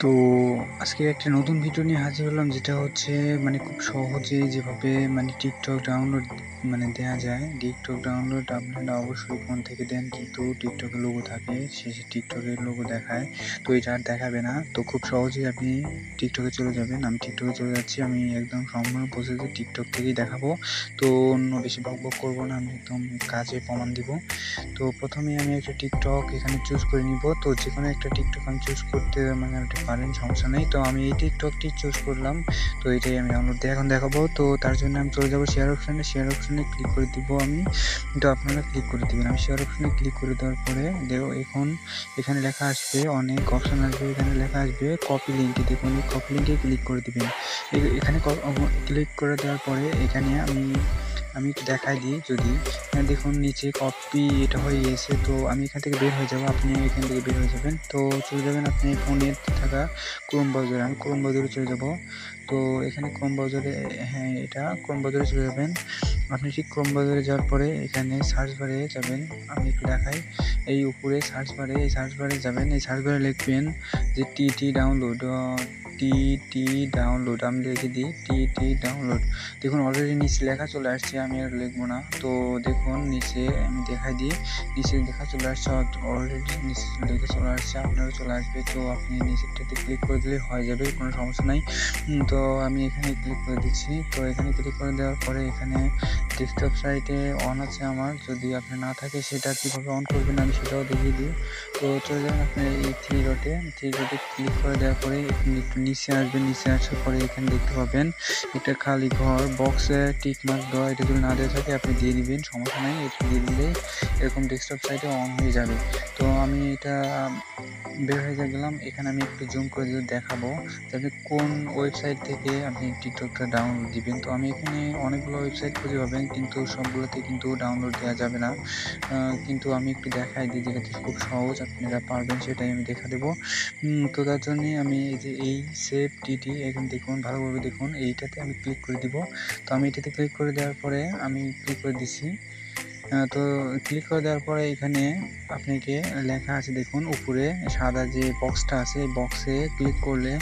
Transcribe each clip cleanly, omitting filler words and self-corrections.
তো আজকে একটা নতুন ভিডিও নিয়ে হাজির হলাম, যেটা হচ্ছে খুব সহজে যেভাবে টিকটক ডাউনলোড দেয়া যায়। টিকটক ডাউনলোড আপনারা অবশ্যই ফোন থেকে দেন, কিন্তু টিকটকের লোগো থাকে, শেষে টিকটকের লোগো দেখায়, তো এটা আর দেখাবে না। তো খুব সহজেই আপনি টিকটকে চলে যাবেন। আমি টিকটকে চলে যাচ্ছি, আমি একদম সম্পূর্ণ প্রসেসে টিকটক থেকেই দেখাবো। তো অন্য বেশি বকবক করবো না, আমি একদম কাজে প্রমাণ দিব। তো প্রথমে আমি একটা টিকটক এখানে চুজ করে নিব। তো যে কোনো একটা টিকটক আমি চুজ করতে আপনি পারেন, সমস্যা নেই। তো আমি এই টিকটকটি চুজ করলাম, তো এটাই আমি ডাউনলোড দিয়ে এখন দেখাবো। তো তার জন্য আমি চলে যাবো শেয়ার অপশানে ক্লিক করে দিব আমি। তো আপনারা ক্লিক করে দিবেন। আমি শেয়ার অপশানে ক্লিক করে দেওয়ার পরে এখন এখানে লেখা আসবে, অনেক অপশান আসবে, এখানে লেখা আসবে কপি লিঙ্কে। দেখুন এই কপি লিঙ্কে ক্লিক করে দিবেন। এখানে ক্লিক করে দেওয়ার পরে এখানে আমি একটু দেখাই দিই। যদি দেখুন নিচে কপি এটা হয়ে গেছে, তো আমি এখান থেকে বের হয়ে যাব, আপনি এখান থেকে বের হয়ে যাবেন। তো চলে যাবেন আপনি ফোনে থাকা ক্রোম ব্রাউজারে। আমি ক্রোম ব্রাউজারে চলে যাব। তো এখানে ক্রোম ব্রাউজারে, হ্যাঁ এটা ক্রোম ব্রাউজারে চলে যাবেন। আপনি ঠিক ক্রোম ব্রাউজারে যাওয়ার পরে এখানে সার্চ বারে যাবেন। আমি একটু দেখাই, এই উপরে সার্চ বারে যাবেন। এই সার্চ বারে লিখবেন যে টিটি ডাউনলোড, আমি লিখে দিই টিটি ডাউনলোড। দেখুন অলরেডি নিচে লেখা চলে আসছে, আমি আর লিখবো না। তো দেখুন নিচে আমি দেখাই দিই, নিচে লেখা চলে আসছে, অলরেডি নিচে লেখা চলে আসছে, আপনারও চলে আসবে। তো আপনি নিচেরটাতে ক্লিক করে দিলে হয়ে যাবে, কোনো সমস্যা নাই। তো আমি এখানে ক্লিক করে দিচ্ছি। তো এখানে ক্লিক করে দেওয়ার পরে এখানে ডেস্কটপ সাইটে অন আছে আমার, যদি আপনার না থাকে সেটা কীভাবে অন করবেন আমি সেটাও দেখিয়ে দিই। তো চলে যাবেন আপনার এই থ্রি ডটে ক্লিক করে দেওয়ার পরে একটু নিচে আসবেন। নিচে আসার পরে এখানে দেখতে পাবেন একটা খালি ঘর, বক্সে টিক মার্ক দেওয়া, এটা যদি না দেওয়া থাকে আপনি দিয়ে দিবেন, সমস্যা নেই। এটা দিয়ে দিলেই এরকম ডেস্কটপ সাইটে অন হয়ে যাবে। তো আমি এটা বের হয়ে গেলাম। এখানে আমি একটু জুম করে দিয়ে দেখাবো যে আপনি কোন ওয়েবসাইট থেকে আপনি টিকটকটা ডাউনলোড দিবেন। তো আমি এখানে অনেকগুলো ওয়েবসাইট খুঁজে পাবেন, কিন্তু সবগুলোতে কিন্তু ডাউনলোড দেওয়া যাবে না। কিন্তু আমি একটু দেখাই দিই, যেটাতে খুব সহজ আপনারা পারবেন সেটাই আমি দেখা দেবো। তো তার জন্যে আমি এই সেভ টিটি, এখন দেখুন ভালোভাবে দেখুন, এইটাতে আমি ক্লিক করে দিব। তো আমি এটাতে ক্লিক করে দেওয়ার পরে আমি ক্লিক করে দিচ্ছি। তো ক্লিক করে দেওয়ার পরে এখানে আপনাকে লেখা আছে, দেখুন উপরে সাদা যে বক্সটা আছে, এই বক্সে ক্লিক করলে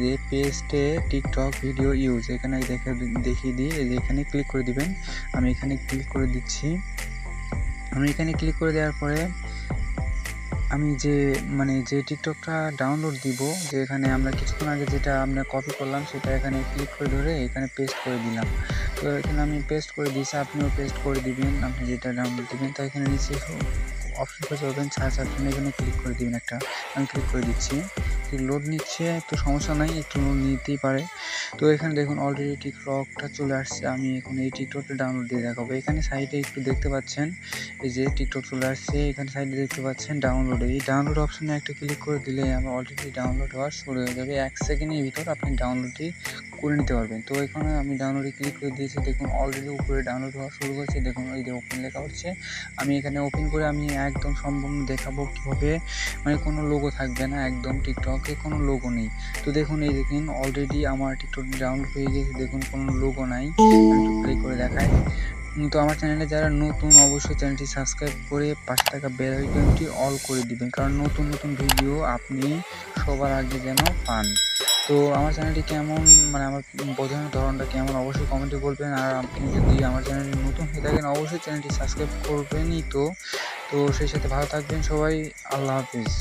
যে পেস্টে টিকটক ভিডিও ইউজ, এখানে দেখিয়ে দিই, এখানে ক্লিক করে দিবেন। আমি এখানে ক্লিক করে দিচ্ছি। আমি এখানে ক্লিক করে দেওয়ার পরে আমি যে টিকটকটা ডাউনলোড দিব, যে এখানে আমরা কিছুক্ষণ আগে যেটা আমরা কপি করলাম সেটা এখানে ক্লিক করে ধরে এখানে পেস্ট করে দিলাম। তো এখানে আমি পেস্ট করে দিয়েছি, আপনিও পেস্ট করে দিবেন আপনি যেটা ডাউনলোড দিবেন। তো এখানে নিচে অপশন খুঁজে পাবেন সার্চ অপশনে, এখানে ক্লিক করে দিবেন একটা। আমি ক্লিক করে দিচ্ছি। লোড নিচ্ছে, একটু সমস্যা নাই, একটু লোড নিতেই পারে। তো এখানে দেখুন অলরেডি টিকটকটা চলে আসছে। আমি এখন এই টিকটকটা ডাউনলোড দিয়ে দেখাবো। এখানে সাইডে একটু দেখতে পাচ্ছেন এই যে টিকটক চলে আসছে, এখানে সাইডে দেখতে পাচ্ছেন ডাউনলোড, এই ডাউনলোড অপশনে একটা ক্লিক করে দিলে আমার অলরেডি ডাউনলোড হওয়া শুরু হয়ে যাবে। 1 সেকেন্ডের ভিতর আপনি ডাউনলোডটি করে নিতে পারবেন। তো এখানে আমি ডাউনলোডে ক্লিক করে দিয়েছি, দেখুন অলরেডি উপরে ডাউনলোড হওয়া শুরু হয়েছে। দেখুন এই যে ওপেন লেখা হচ্ছে, আমি এখানে ওপেন করে আমি একদম সম্পূর্ণ দেখাবো কীভাবে, কোনো লোগো থাকবে না, একদম টিকটকে কোনো লোগো নেই। তো দেখুন এই দেখুন অলরেডি আমার টিকটক ডাউনলোড হয়ে গেছে, দেখুন কোনো লোগো নাই। আমি একটু প্লে করে দেখাই। তো আমার চ্যানেলে যারা নতুন, অবশ্যই চ্যানেলটি সাবস্ক্রাইব করে পাশে থাকা বেল আইকনটি অল করে দিবেন, কারণ নতুন ভিডিও আপনি সবার আগে যেন পান। তো আমার চ্যানেলটি কেমন, আমার বোঝানোর ধরনটা কেমন অবশ্যই কমেন্টে বলবেন। আর আপনি যদি আমার চ্যানেলে নতুন হয়ে থাকেন অবশ্যই চ্যানেলটি সাবস্ক্রাইব করবেনই। তো সেই সাথে ভালো থাকবেন সবাই। আল্লাহ হাফিজ।